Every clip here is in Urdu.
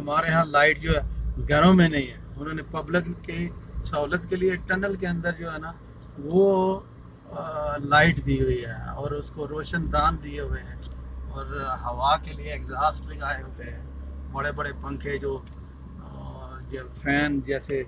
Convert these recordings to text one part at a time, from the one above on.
ہمارے ہاں لائٹ جو ہے گھروں میں نہیں ہے، انہوں نے پبلک کی سہولت کے لیے ٹنل کے اندر جو ہے نا وہ لائٹ دی ہوئی ہے اور اس کو روشن دان دیے ہوئے ہیں، اور ہوا کے لیے ایگزاسٹ لگائے ہوئے ہیں، بڑے بڑے پنکھے جو فین جیسے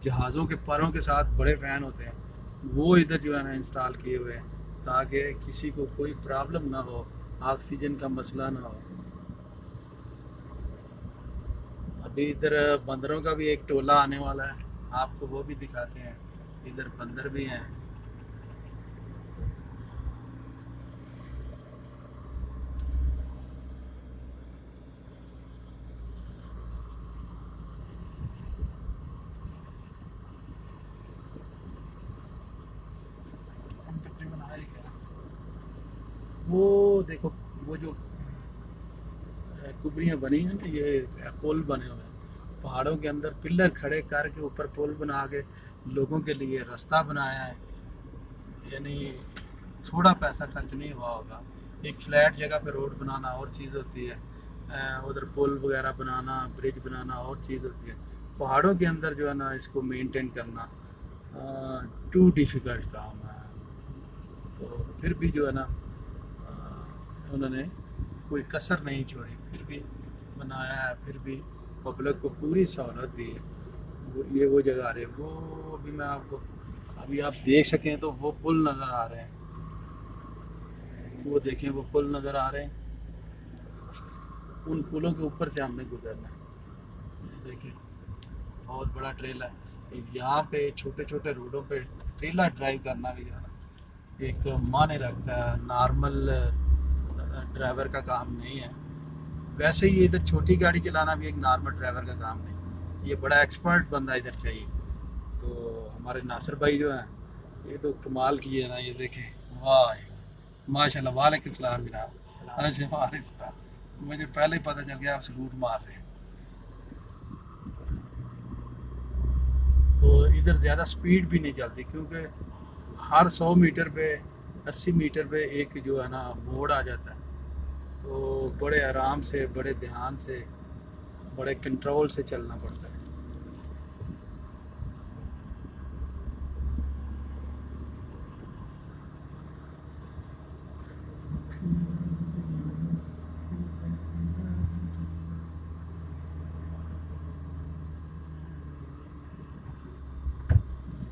جہازوں کے پروں کے ساتھ بڑے فین ہوتے ہیں وہ ادھر جو ہے نا انسٹال کیے ہوئے ہیں تاکہ کسی کو کوئی پرابلم نہ ہو، آکسیجن کا مسئلہ نہ ہو۔ ابھی ادھر بندروں کا بھی ایک ٹولہ آنے والا ہے، آپ کو وہ بھی دکھاتے ہیں، ادھر بندر بھی ہیں۔ وہ دیکھو وہ جو کبریاں بنی ہیں نا، یہ پل بنے ہوئے ہیں پہاڑوں کے اندر، پلر کھڑے کر کے اوپر پل بنا کے لوگوں کے لیے راستہ بنایا ہے، یعنی تھوڑا پیسہ خرچ نہیں ہوا ہوگا۔ ایک فلیٹ جگہ پہ روڈ بنانا اور چیز ہوتی ہے، ادھر پل وغیرہ بنانا، برج بنانا اور چیز ہوتی ہے، پہاڑوں کے اندر جو ہے نا اس کو مینٹین کرنا ٹو ڈیفیکلٹ کام ہے۔ تو پھر بھی جو ہے نا انہوں نے کوئی کسر نہیں چھوڑی، پھر بھی بنایا ہے، پھر بھی پبلک کو پوری سہولت دی ہے۔ یہ وہ جگہ آ رہی ہے، وہ ابھی میں آپ کو ابھی آپ دیکھ سکیں تو وہ پل نظر آ رہے ہیں، وہ دیکھیں وہ پل نظر آ رہے ہیں، ان پلوں کے اوپر سے ہم نے گزرنا ہے۔ یہ دیکھیں بہت بڑا ٹریل ہے، یہاں پہ چھوٹے چھوٹے روڈوں پہ ٹریلر ڈرائیو کرنا بھی ایک معنی رکھتا ہے، نارمل ڈرائیور کا کام نہیں ہے۔ ویسے ہی ادھر چھوٹی گاڑی چلانا بھی ایک نارمل ڈرائیور کا کام نہیں، یہ بڑا ایکسپرٹ بندہ ادھر چاہیے۔ تو ہمارے ناصر بھائی جو ہیں یہ تو کمال کیے نا، یہ دیکھیں واہ ماشاء اللہ۔ وعلیکم السلام جناب۔ وعلیکم السلام، مجھے پہلے ہی پتہ چل گیا آپ سلوٹ مار رہے ہیں۔ تو ادھر زیادہ سپیڈ بھی نہیں چلتی کیونکہ ہر 100 میٹر پہ 80 میٹر پہ ایک جو ہے نا موڑ آ جاتا ہے، تو بڑے آرام سے، بڑے دھیان سے، بڑے کنٹرول سے چلنا پڑتا ہے۔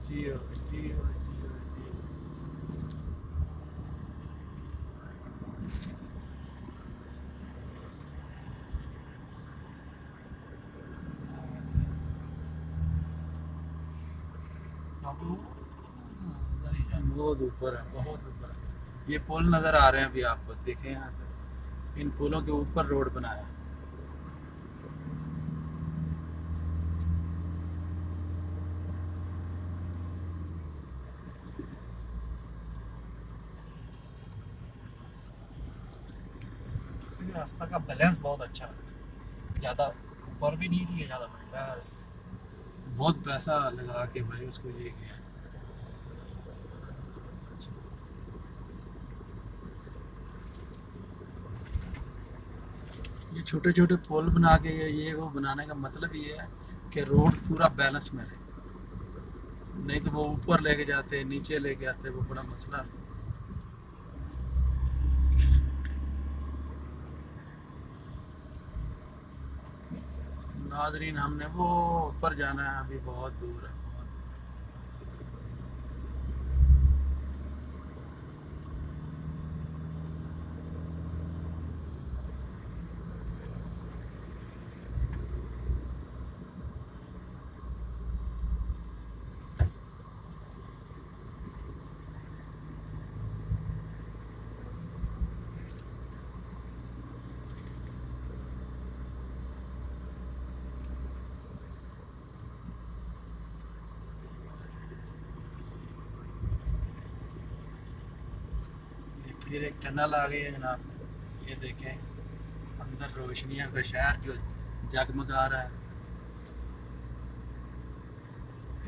جی جی بہت اوپر ہے، بہت اوپر ہے۔ یہ پل نظر آ رہے ہیں ابھی آپ کو، دیکھیں یہاں پہ ان پلوں کے اوپر روڈ بنایا ہے۔ راستہ کا بیلنس بہت اچھا ہے، زیادہ اوپر بھی نہیں دیا، زیادہ بس بہت پیسہ لگا کے بھائی اس کو یہ کیا۔ یہ چھوٹے چھوٹے پول بنا کے یہ وہ بنانے کا مطلب یہ ہے کہ روڈ پورا بیلنس میں رہے، نہیں تو وہ اوپر لے کے جاتے نیچے لے کے آتے، وہ بڑا مسئلہ ہے۔ ناظرین ہم نے وہ اوپر جانا ہے، ابھی بہت دور ہے، بہت دور۔ پھر ایک ٹنل آ گئی ہے جناب، یہ دیکھیں اندر روشنیاں کا شہر جو جگمگا رہا ہے۔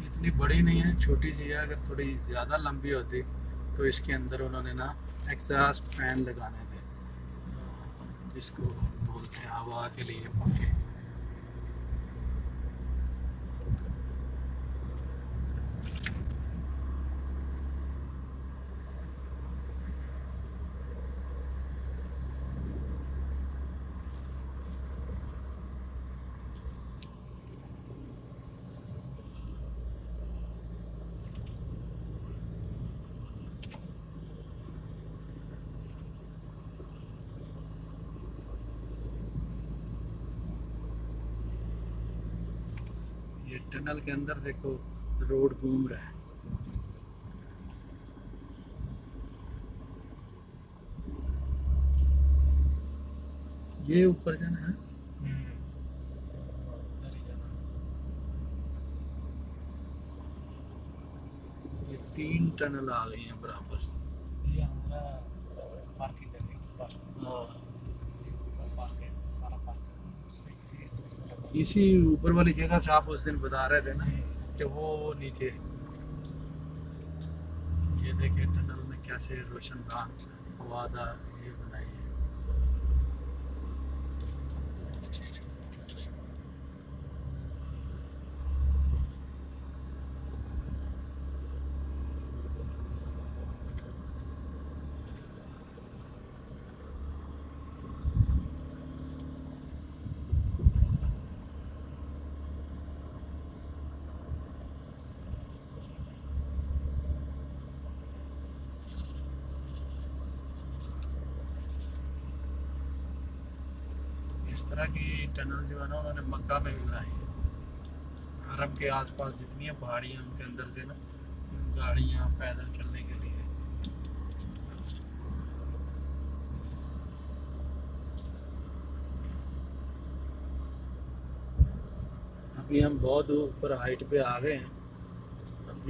اتنی بڑی نہیں ہے، چھوٹی سی ہے، اگر تھوڑی زیادہ لمبی ہوتی تو اس کے اندر انہوں نے نا ایگزاسٹ فین لگانے تھے، جس کو بولتے ہیں ہوا کے لیے پنکھے، ٹنل کے اندر دیکھو روڈ گھوم رہا ہے. یہ اوپر جانا ہے. ادھر ہی جانا. یہ 3 ٹنل آ گئی ہیں برابر. یہ ہمارا پارکنگ ہے. ہاں پارک ہے سارا پارک. اسی اوپر والی جگہ سے آپ اس دن بتا رہے تھے نا کہ وہ نیچے. یہ دیکھیں ٹنل میں کیسے روشن دان ہوادار یہ بنائی ہے. اس طرح کی ٹنل جو ہے نا انہوں نے مکہ میں بھی بنائی ہے. حرم کے آس پاس جتنی ہیں پہاڑیاں ان کے اندر سے نا گاڑیاں پیدل چلنے کے لیے. ابھی ہم بہت اوپر ہائٹ پہ آ گئے ہیں.